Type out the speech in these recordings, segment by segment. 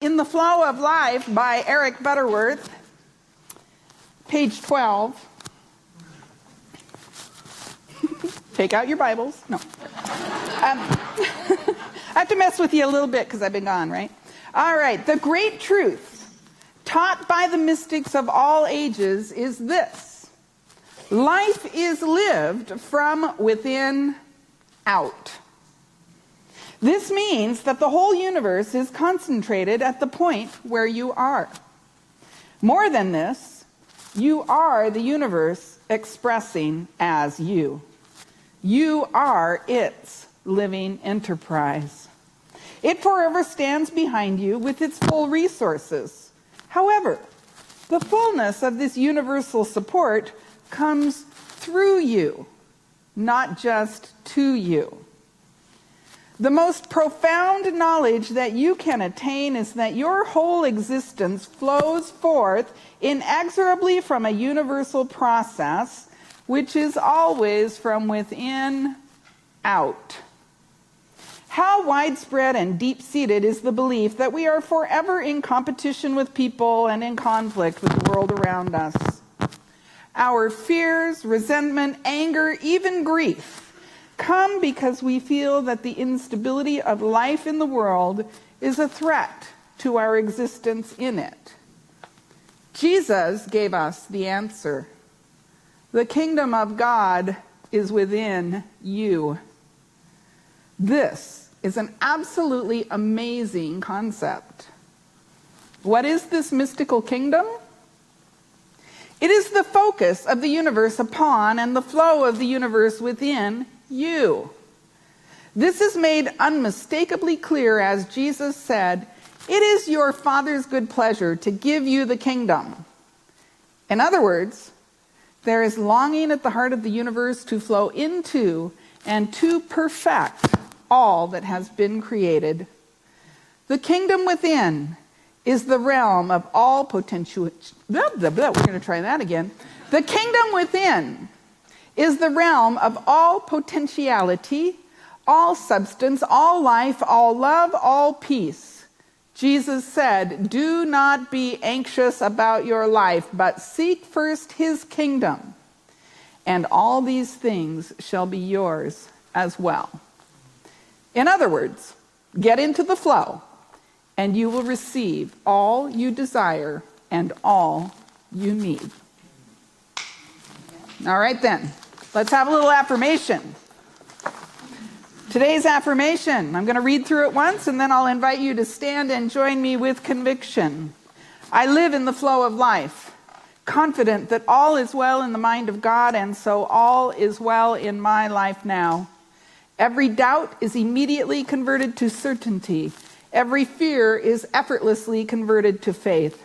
In the Flow of Life by Eric Butterworth, page 12. Take out your Bibles. No. I have to mess with you a little bit because I've been gone, right? All right. The great truth taught by the mystics of all ages is this: life is lived from within out. This means that the whole universe is concentrated at the point where you are. More than this, you are the universe expressing as you. You are its living enterprise. It forever stands behind you with its full resources. However, the fullness of this universal support comes through you, not just to you. The most profound knowledge that you can attain is that your whole existence flows forth inexorably from a universal process, which is always from within out. How widespread and deep-seated is the belief that we are forever in competition with people and in conflict with the world around us? Our fears, resentment, anger, even grief come because we feel that the instability of life in the world is a threat to our existence in it. Jesus gave us the answer. The kingdom of God is within you. This is an absolutely amazing concept. What is this mystical kingdom? It is the focus of the universe upon and the flow of the universe within you. This is made unmistakably clear as Jesus said, "It is your Father's good pleasure to give you the kingdom." In other words, there is longing at the heart of the universe to flow into and to perfect all that has been created. The kingdom within is the realm of all potential. We're going to try that again. The kingdom within is the realm of all potentiality, all substance, all life, all love, all peace. Jesus said, "Do not be anxious about your life, but seek first his kingdom, and all these things shall be yours as well." In other words, get into the flow, and you will receive all you desire and all you need. All right then. Let's have a little affirmation. Today's affirmation, I'm going to read through it once and then I'll invite you to stand and join me with conviction. I live in the flow of life, confident that all is well in the mind of God, and so all is well in my life now. Every doubt is immediately converted to certainty. Every fear is effortlessly converted to faith.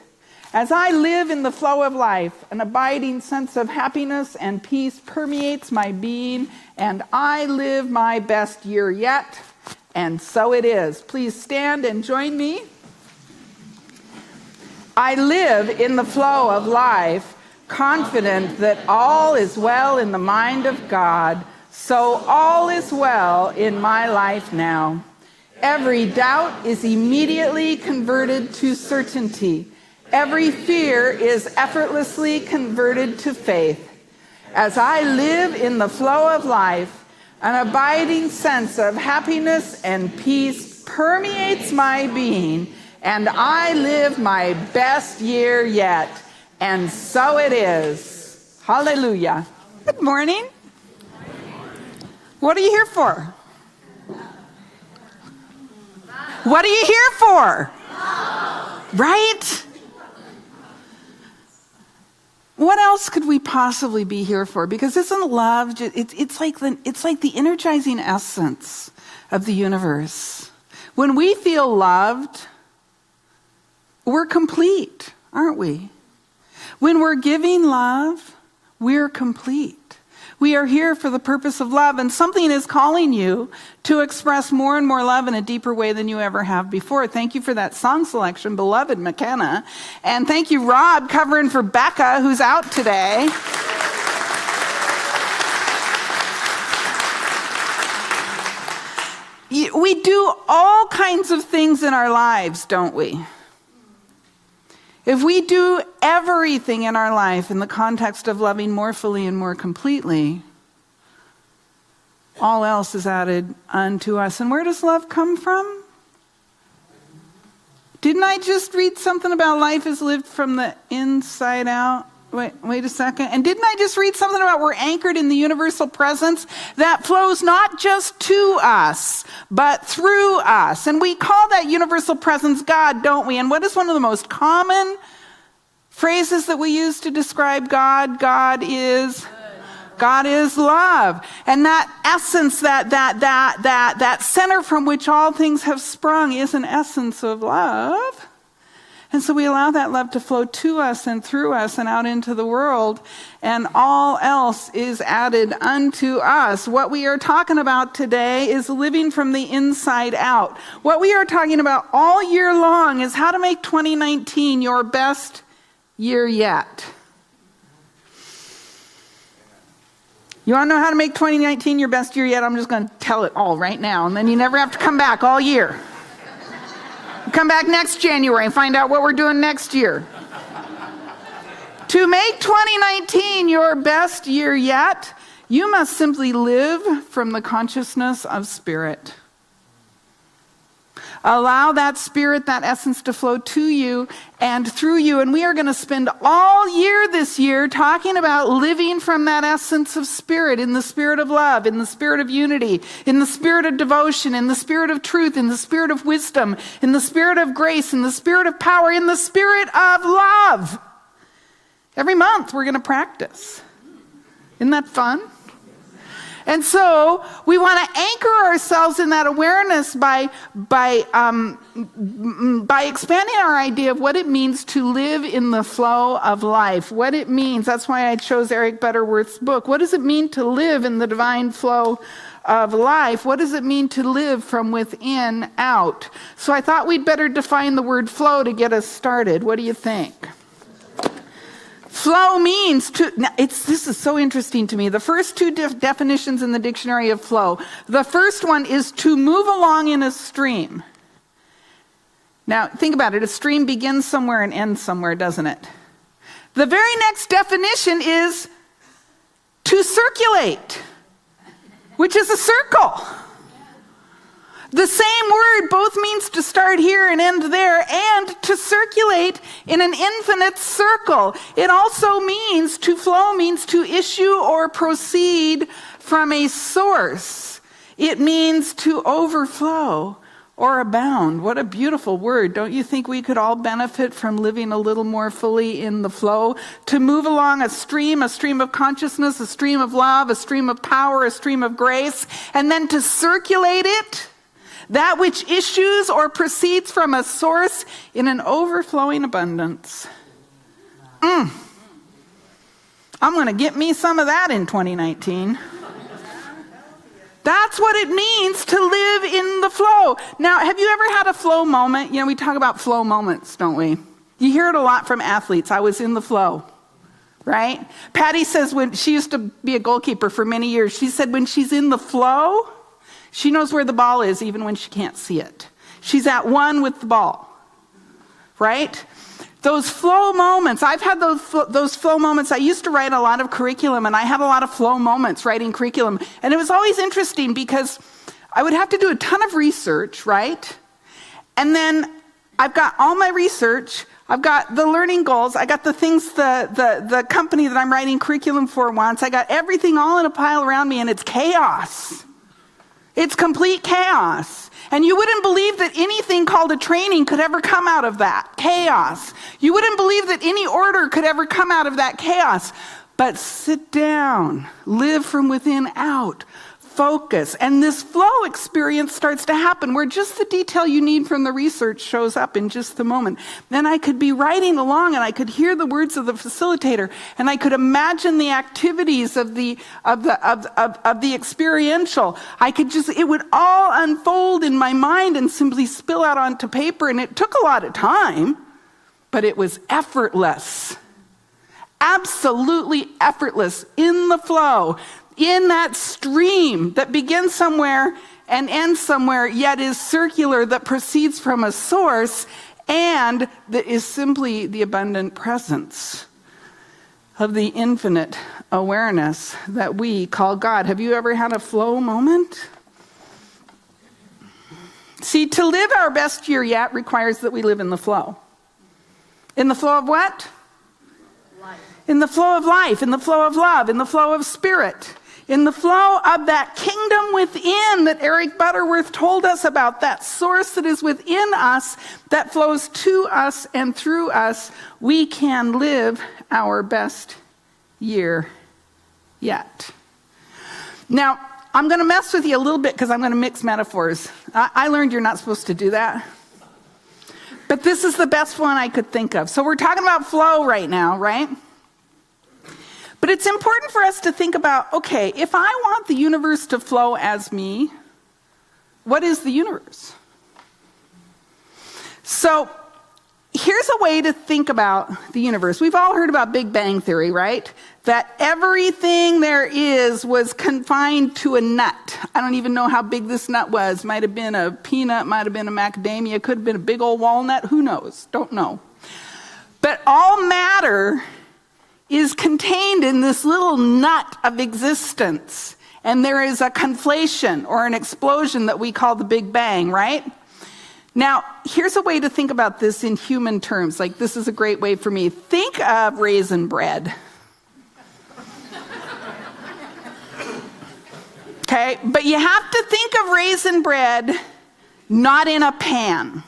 As I live in the flow of life, an abiding sense of happiness and peace permeates my being, and I live my best year yet, and so it is. Please stand and join me. I live in the flow of life, confident that all is well in the mind of God, so all is well in my life now. Every doubt is immediately converted to certainty. Every fear is effortlessly converted to faith. As I live in the flow of life, an abiding sense of happiness and peace permeates my being, and I live my best year yet. And so it is. Hallelujah. Good morning. What are you here for? What are you here for? Right? What else could we possibly be here for? Because isn't love, it's like the energizing essence of the universe. When we feel loved, we're complete, aren't we? When we're giving love, we're complete. We are here for the purpose of love, and something is calling you to express more and more love in a deeper way than you ever have before. Thank you for that song selection, beloved McKenna. And thank you, Rob, covering for Becca, who's out today. We do all kinds of things in our lives, don't we? If we do everything in our life in the context of loving more fully and more completely, all else is added unto us. And where does love come from? Didn't I just read something about life is lived from the inside out? Wait a second. And didn't I just read something about we're anchored in the universal presence that flows not just to us, but through us? And we call that universal presence God, don't we? And what is one of the most common phrases that we use to describe God? God is love. And that essence, that center from which all things have sprung is an essence of love. And so we allow that love to flow to us and through us and out into the world, and all else is added unto us. What we are talking about today is living from the inside out. What we are talking about all year long is how to make 2019 your best year yet. You want to know how to make 2019 your best year yet? I'm just going to tell it all right now, and then you never have to come back all year. Come back next January and find out what we're doing next year. To make 2019 your best year yet, you must simply live from the consciousness of spirit. Allow that spirit, that essence to flow to you and through you. And we are going to spend all year this year talking about living from that essence of spirit, in the spirit of love, in the spirit of unity, in the spirit of devotion, in the spirit of truth, in the spirit of wisdom, in the spirit of grace, in the spirit of power, in the spirit of love. Every month we're going to practice. Isn't that fun? And so we want to anchor ourselves in that awareness by expanding our idea of what it means to live in the flow of life. What it means, that's why I chose Eric Butterworth's book. What does it mean to live in the divine flow of life? What does it mean to live from within out? So I thought we'd better define the word flow to get us started. What do you think? Flow means to, now this is so interesting to me. The first two definitions in the dictionary of flow. The first one is to move along in a stream. Now, think about it. A stream begins somewhere and ends somewhere, doesn't it? The very next definition is to circulate, which is a circle. The same word both means to start here and end there, and to circulate in an infinite circle. It also means to flow, means to issue or proceed from a source. It means to overflow or abound. What a beautiful word. Don't you think we could all benefit from living a little more fully in the flow? To move along a stream of consciousness, a stream of love, a stream of power, a stream of grace, and then to circulate it, that which issues or proceeds from a source in an overflowing abundance. I'm going to get me some of that in 2019. That's what it means to live in the flow. Now, have you ever had a flow moment? You know, we talk about flow moments, don't we? You hear it a lot from athletes. I was in the flow, right? Patty says when she used to be a goalkeeper for many years, she said when she's in the flow, she knows where the ball is even when she can't see it. She's at one with the ball, right? Those flow moments, I've had those flow moments. I used to write a lot of curriculum, and I had a lot of flow moments writing curriculum. And it was always interesting because I would have to do a ton of research, right? And then I've got all my research, I've got the learning goals, I got the things the company that I'm writing curriculum for wants, I got everything all in a pile around me, and it's chaos. It's complete chaos. And you wouldn't believe that anything called a training could ever come out of that chaos. You wouldn't believe that any order could ever come out of that chaos. But sit down, live from within out, focus, and this flow experience starts to happen where just the detail you need from the research shows up in just the moment. Then I could be writing along and I could hear the words of the facilitator, and I could imagine the activities of the experiential. It would all unfold in my mind and simply spill out onto paper, and it took a lot of time, but it was effortless. Absolutely effortless, in the flow, in that stream that begins somewhere and ends somewhere, yet is circular, that proceeds from a source and that is simply the abundant presence of the infinite awareness that we call God. Have you ever had a flow moment? See, to live our best year yet requires that we live in the flow. In the flow of what? Life. In the flow of life, in the flow of love, in the flow of spirit, in the flow of that kingdom within that Eric Butterworth told us about, that source that is within us, that flows to us and through us, we can live our best year yet. Now, I'm going to mess with you a little bit because I'm going to mix metaphors. I learned you're not supposed to do that. But this is the best one I could think of. So we're talking about flow right now, right? But it's important for us to think about, okay, if I want the universe to flow as me, what is the universe? So here's a way to think about the universe. We've all heard about Big Bang Theory, right? That everything there is was confined to a nut. I don't even know how big this nut was. Might have been a peanut, might have been a macadamia, could have been a big old walnut. Who knows? Don't know. But all matter is contained in this little nut of existence. And there is a conflation or an explosion that we call the Big Bang, right? Now, here's a way to think about this in human terms. Like, this is a great way for me. Think of raisin bread. Okay, but you have to think of raisin bread not in a pan,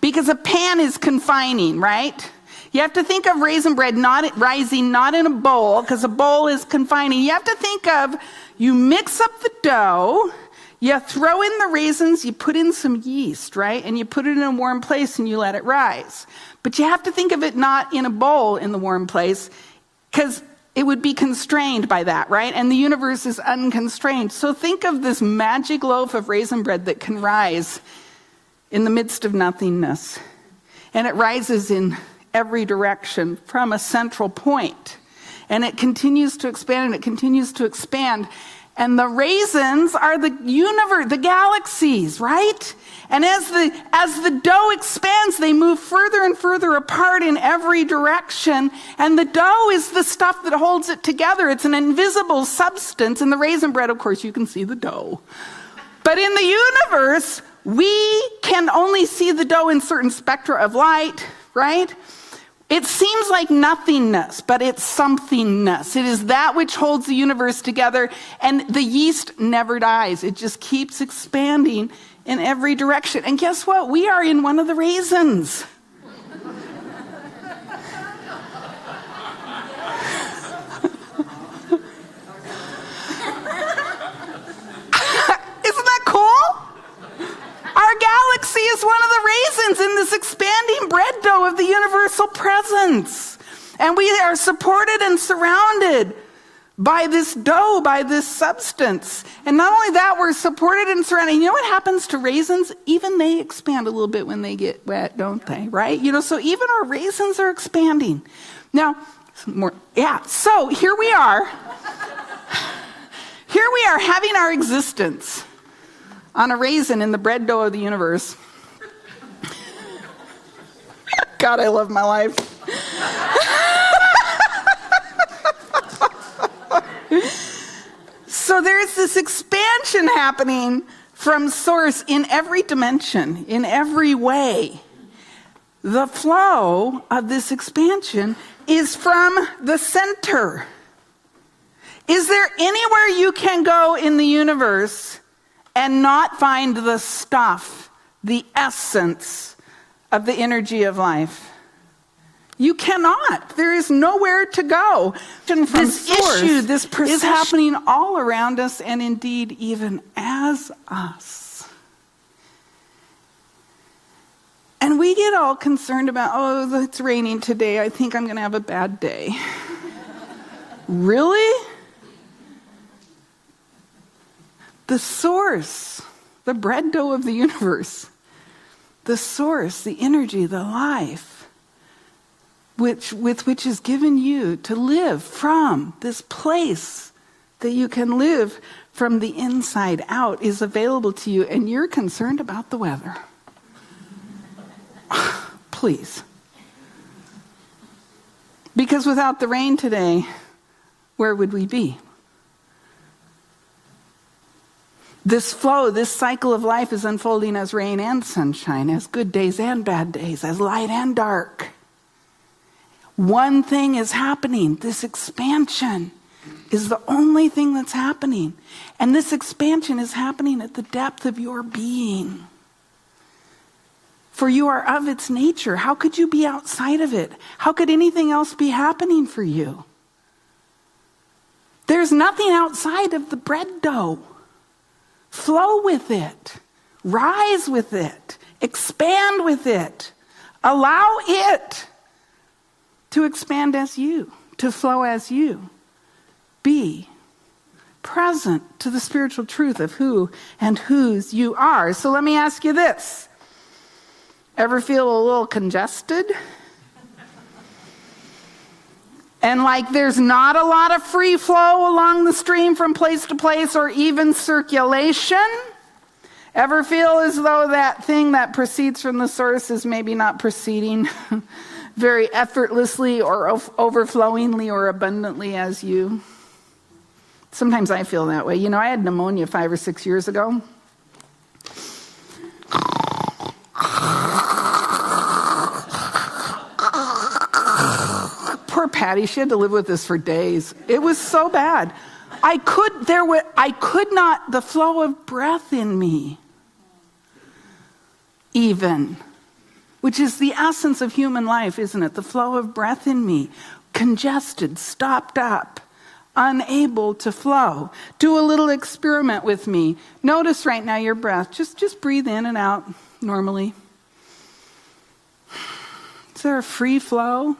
because a pan is confining, right? You have to think of raisin bread rising not in a bowl, because a bowl is confining. You have to think of, you mix up the dough, you throw in the raisins, you put in some yeast, right? And you put it in a warm place and you let it rise. But you have to think of it not in a bowl in the warm place, because it would be constrained by that, right? And the universe is unconstrained. So think of this magic loaf of raisin bread that can rise in the midst of nothingness. And it rises in every direction from a central point. And it continues to expand and it continues to expand. And the raisins are the universe, the galaxies, right? And as the dough expands, they move further and further apart in every direction. And the dough is the stuff that holds it together. It's an invisible substance. In the raisin bread, of course, you can see the dough. But in the universe, we can only see the dough in certain spectra of light, right? It seems like nothingness, but it's somethingness. It is that which holds the universe together, and the yeast never dies. It just keeps expanding in every direction. And guess what? We are in one of the raisins. Isn't that cool? Our galaxy is one of the raisins in this expanding bread dough of the universal presence. And we are supported and surrounded by this dough, by this substance. And not only that, we're supported and surrounded. You know what happens to raisins? Even they expand a little bit when they get wet, don't they? Right? You know, so even our raisins are expanding. Now, so here we are. Here we are having our existence on a raisin in the bread dough of the universe. God, I love my life. So there's this expansion happening from source in every dimension, in every way. The flow of this expansion is from the center. Is there anywhere you can go in the universe and not find the stuff, the essence of the energy of life? You cannot. There is nowhere to go. This issue, this is happening all around us, and indeed even as us. And we get all concerned about, oh, it's raining today. I think I'm going to have a bad day. Really? The source, the bread dough of the universe, the source, the energy, the life, with which is given you to live from this place that you can live from the inside out, is available to you, and you're concerned about the weather. please. Because without the rain today, where would we be? This flow, this cycle of life is unfolding as rain and sunshine, as good days and bad days, as light and dark. One thing is happening. This expansion is the only thing that's happening. And this expansion is happening at the depth of your being. For you are of its nature. How could you be outside of it? How could anything else be happening for you? There's nothing outside of the bread dough. Flow with it. Rise with it. Expand with it. Allow it to expand as you, to flow as you. Be present to the spiritual truth of who and whose you are. So let me ask you this. Ever feel a little congested? And like there's not a lot of free flow along the stream from place to place or even circulation? Ever feel as though that thing that proceeds from the source is maybe not proceeding very effortlessly or overflowingly or abundantly as you? Sometimes I feel that way. You know, I had pneumonia 5 or 6 years ago. Poor Patty, she had to live with this for days. It was so bad. I could not, the flow of breath in me, even, which is the essence of human life, isn't it? The flow of breath in me, congested, stopped up, unable to flow. Do a little experiment with me. Notice right now your breath. Just breathe in and out normally. Is there a free flow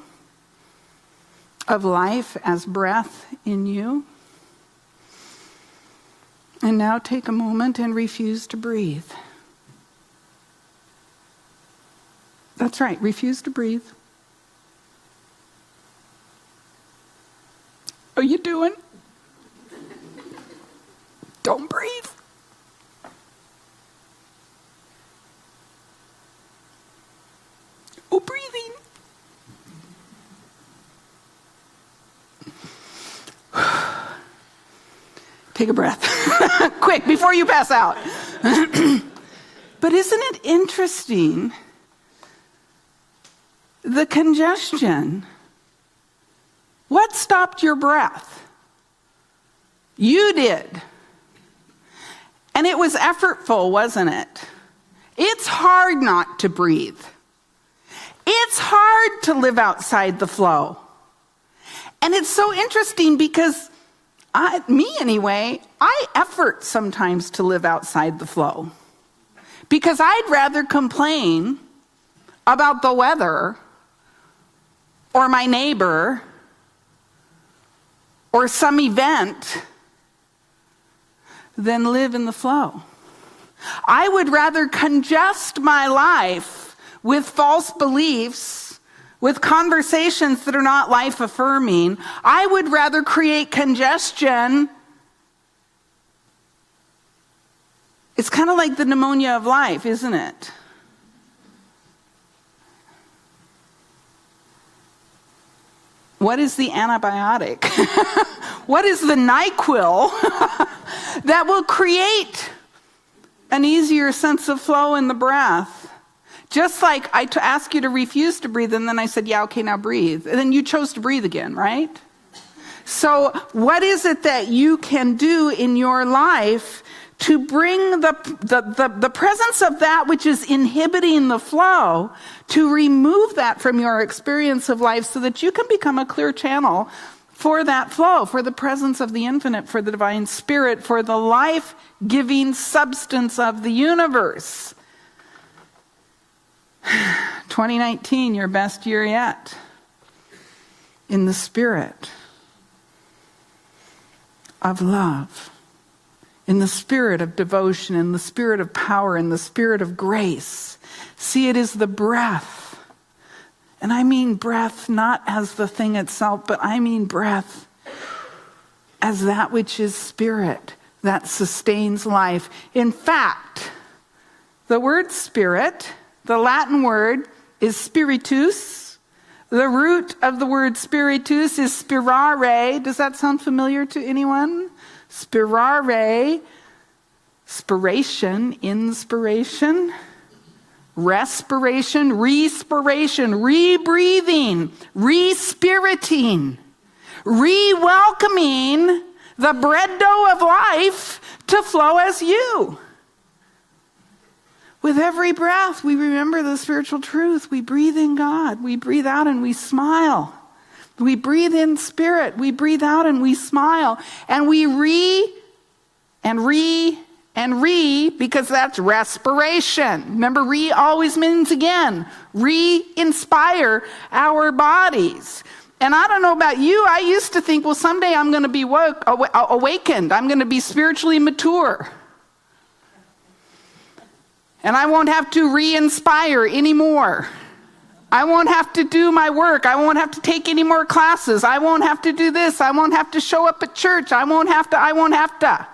of life as breath in you? And now take a moment and refuse to breathe. That's right, refuse to breathe. How are you doing? Don't breathe. Oh, breathing. Take a breath. Quick, before you pass out. But isn't it interesting? The congestion. What stopped your breath? You did. And it was effortful, wasn't it? It's hard not to breathe. It's hard to live outside the flow. And it's so interesting because I effort sometimes to live outside the flow. Because I'd rather complain about the weather or my neighbor or some event than live in the flow. I would rather congest my life with false beliefs, with conversations that are not life-affirming. I would rather create congestion. It's kind of like the pneumonia of life, isn't it? What is the antibiotic? What is the NyQuil that will create an easier sense of flow in the breath? Just like I asked you to refuse to breathe, and then I said, yeah, okay, now breathe. And then you chose to breathe again, right? So what is it that you can do in your life to bring the presence of that which is inhibiting the flow, to remove that from your experience of life so that you can become a clear channel for that flow, for the presence of the infinite, for the divine spirit, for the life-giving substance of the universe. 2019, your best year yet. In the spirit of love, in the spirit of devotion, in the spirit of power, in the spirit of grace. See, it is the breath. And I mean breath not as the thing itself, but I mean breath as that which is spirit, that sustains life. In fact, the word spirit, the Latin word, is spiritus. The root of the word spiritus is spirare. Does that sound familiar to anyone? Spirare, spiration, inspiration, respiration, respiration, rebreathing, respiriting, re-welcoming the bread dough of life to flow as you. With every breath, we remember the spiritual truth. We breathe in God. We breathe out and we smile. We breathe in spirit. We breathe out and we smile. And we because that's respiration. Remember, always means again. Re-inspire our bodies. And I don't know about you, I used to think, well, someday I'm going to be awakened. I'm going to be spiritually mature. And I won't have to re-inspire anymore. I won't have to do my work. I won't have to take any more classes. I won't have to do this. I won't have to show up at church. I won't have to.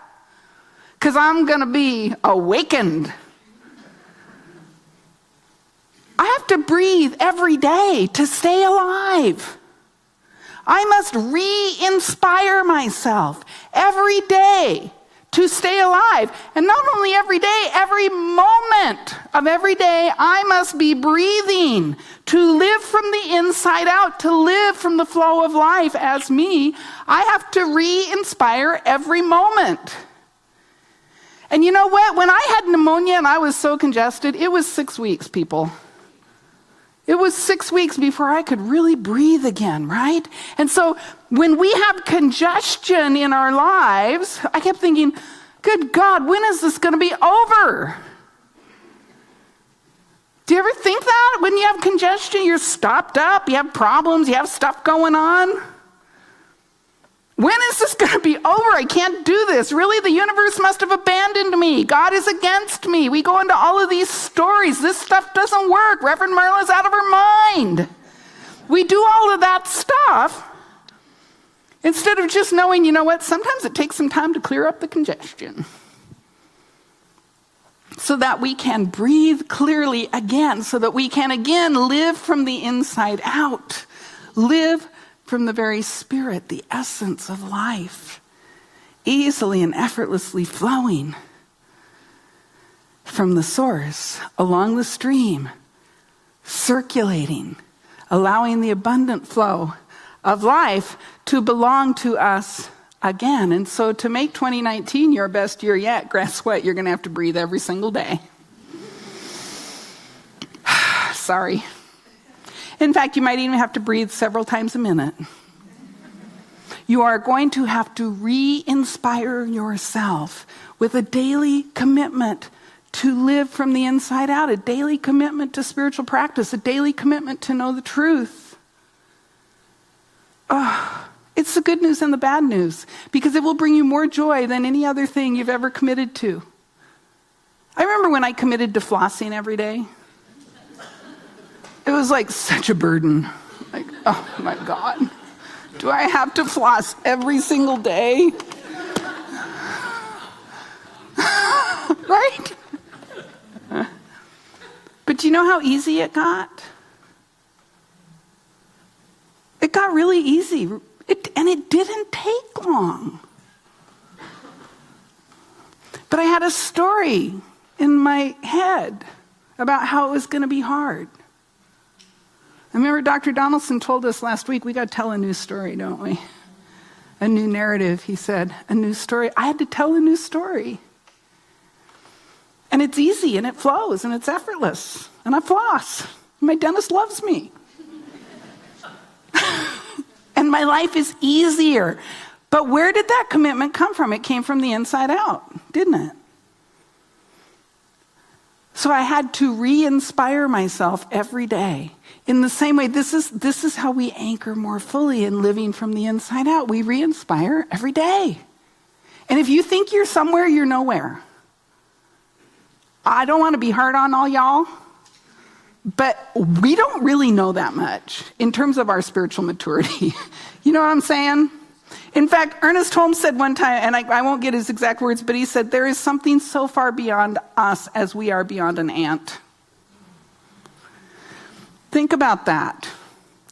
Because I'm going to be awakened. I have to breathe every day to stay alive. I must re-inspire myself every day to stay alive. And not only every day, every moment of every day, I must be breathing to live from the inside out, to live from the flow of life as me. I have to re-inspire every moment. And you know what? When I had pneumonia and I was so congested, it was 6 weeks, people. It was 6 weeks before I could really breathe again, right? And so when we have congestion in our lives, I kept thinking, good God, when is this going to be over? Do you ever think that? When you have congestion, you're stopped up, you have problems, you have stuff going on. When is this going to be over? I can't do this. Really, the universe must have abandoned me. God is against me. We go into all of these stories. This stuff doesn't work. Reverend Marla's out of her mind. We do all of that stuff instead of just knowing, you know what, sometimes it takes some time to clear up the congestion so that we can breathe clearly again, so that we can again live from the inside out, live from the very spirit, the essence of life, easily and effortlessly flowing from the source, along the stream, circulating, allowing the abundant flow of life to belong to us again. And so to make 2019 your best year yet, guess what? You're going to have to breathe every single day. Sorry. In fact, you might even have to breathe several times a minute. You are going to have to re-inspire yourself with a daily commitment to live from the inside out, a daily commitment to spiritual practice, a daily commitment to know the truth. It's the good news and the bad news, because it will bring you more joy than any other thing you've ever committed to. I remember when I committed to flossing every day. It was like such a burden. Like, oh my God, do I have to floss every single day? Right? But do you know how easy it got? It got really easy. And it didn't take long. But I had a story in my head about how it was going to be hard. I remember Dr. Donaldson told us last week, we got to tell a new story, don't we? A new narrative, he said. A new story. I had to tell a new story. And it's easy, and it flows, and it's effortless. And I floss. My dentist loves me. And my life is easier. But where did that commitment come from? It came from the inside out, didn't it? So I had to re-inspire myself every day. In the same way, this is how we anchor more fully in living from the inside out. We re-inspire every day. And if you think you're somewhere, you're nowhere. I don't want to be hard on all y'all, but we don't really know that much in terms of our spiritual maturity. You know what I'm saying? In fact, Ernest Holmes said one time, and I won't get his exact words, but he said, there is something so far beyond us as we are beyond an ant. Think about that.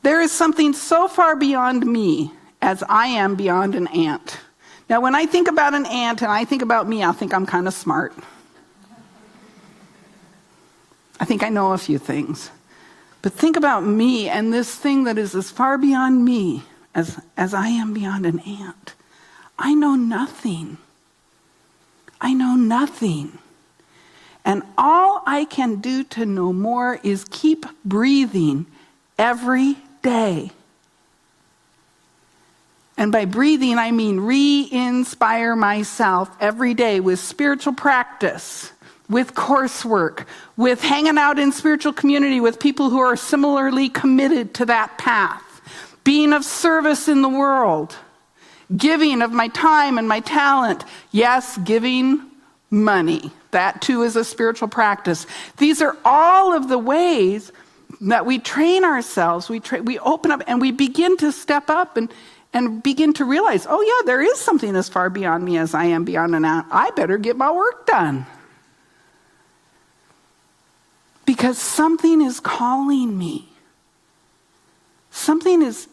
There is something so far beyond me as I am beyond an ant. Now, when I think about an ant and I think about me, I think I'm kind of smart. I think I know a few things. But think about me and this thing that is as far beyond me as I am beyond an ant. I know nothing. I know nothing. And all I can do to know more is keep breathing every day. And by breathing, I mean re-inspire myself every day with spiritual practice, with coursework, with hanging out in spiritual community with people who are similarly committed to that path, being of service in the world, giving of my time and my talent. Yes, giving money. That too is a spiritual practice. These are all of the ways that we train ourselves. We open up and we begin to step up and begin to realize, oh yeah, there is something as far beyond me as I am beyond an ant. I better get my work done. Because something is calling me. Something is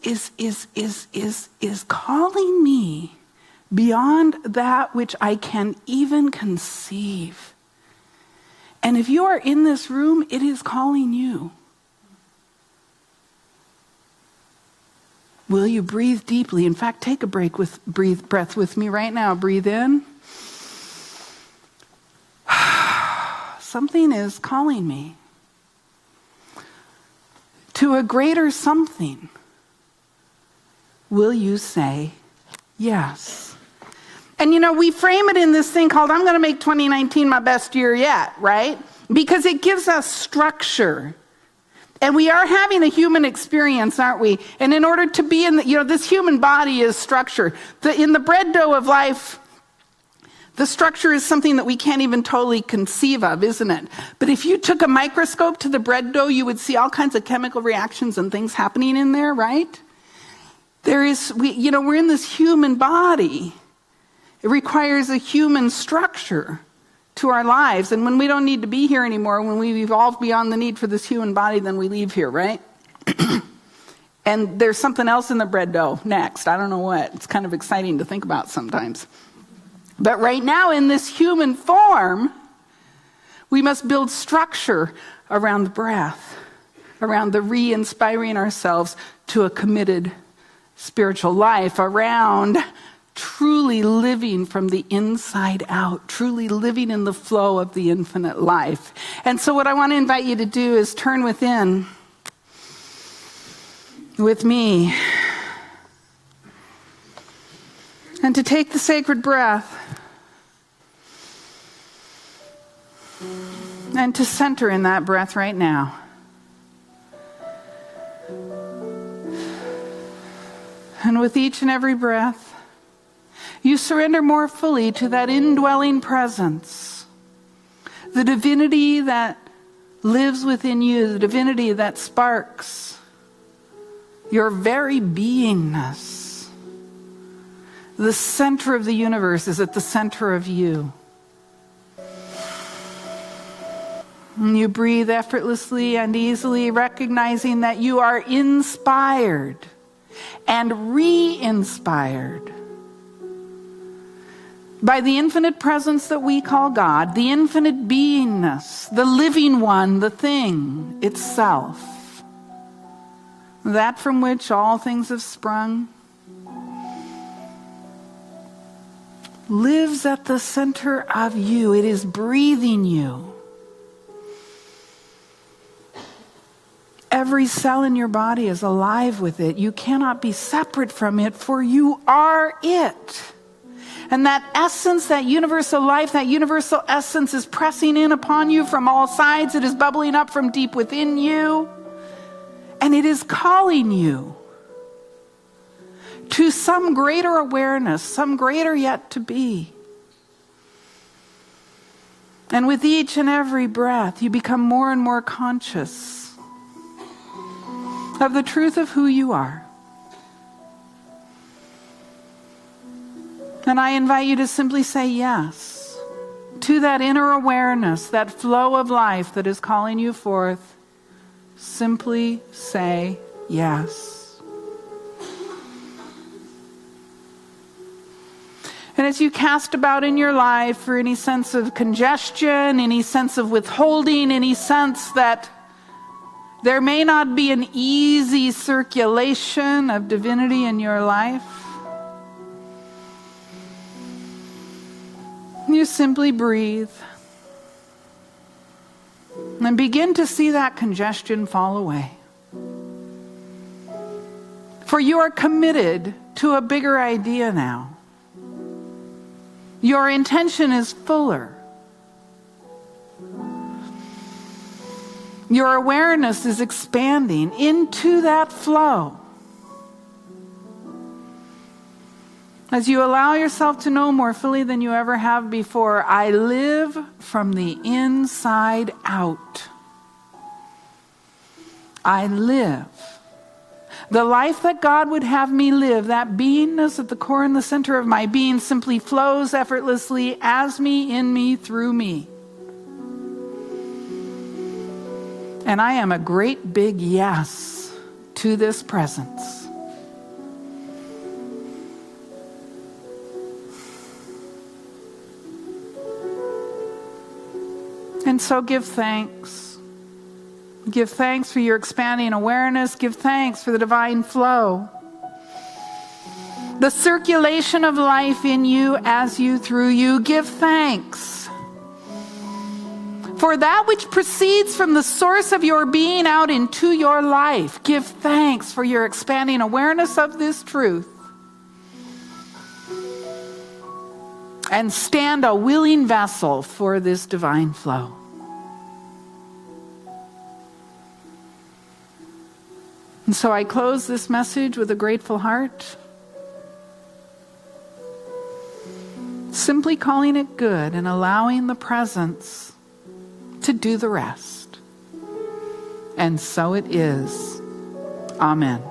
calling me beyond that which I can even conceive. And if you are in this room, it is calling you. Will you breathe deeply? In fact, take a breath with me right now. Breathe in. Something is calling me to a greater something. Will you say yes? And we frame it in this thing called, I'm going to make 2019 my best year yet, right? Because it gives us structure. And we are having a human experience, aren't we? And in order to be in this human body is structure. In the bread dough of life, the structure is something that we can't even totally conceive of, isn't it? But if you took a microscope to the bread dough, you would see all kinds of chemical reactions and things happening in there, right? We're in this human body. It requires a human structure to our lives. And when we don't need to be here anymore, when we've evolved beyond the need for this human body, then we leave here, right? And there's something else in the bread dough next. I don't know what. It's kind of exciting to think about sometimes. But right now, in this human form, we must build structure around the breath, around the re-inspiring ourselves to a committed spiritual life, around truly living from the inside out, truly living in the flow of the infinite life. And so what I want to invite you to do is turn within with me and to take the sacred breath and to center in that breath right now. And with each and every breath, you surrender more fully to that indwelling presence, the divinity that lives within you, the divinity that sparks your very beingness. The center of the universe is at the center of you. And you breathe effortlessly and easily, recognizing that you are inspired and re-inspired by the infinite presence that we call God, the infinite beingness, the living one, the thing itself, that from which all things have sprung, lives at the center of you. It is breathing you. Every cell in your body is alive with it. You cannot be separate from it, for you are it. And that essence, that universal life, that universal essence is pressing in upon you from all sides. It is bubbling up from deep within you. And it is calling you to some greater awareness, some greater yet to be. And with each and every breath, you become more and more conscious of the truth of who you are. And I invite you to simply say yes to that inner awareness, that flow of life that is calling you forth. simply say yes. And as you cast about in your life for any sense of congestion, any sense of withholding, any sense that there may not be an easy circulation of divinity in your life, you simply breathe and begin to see that congestion fall away. For you are committed to a bigger idea now. Your intention is fuller. Your awareness is expanding into that flow. As you allow yourself to know more fully than you ever have before, I live from the inside out. I live the life that God would have me live. That beingness at the core and the center of my being simply flows effortlessly as me, in me, through me. And I am a great big yes to this presence. And so give thanks. Give thanks for your expanding awareness. Give thanks for the divine flow. The circulation of life in you, as you, through you. Give thanks for that which proceeds from the source of your being out into your life. Give thanks for your expanding awareness of this truth. And stand a willing vessel for this divine flow. And so I close this message with a grateful heart, simply calling it good and allowing the presence to do the rest. And so it is. Amen.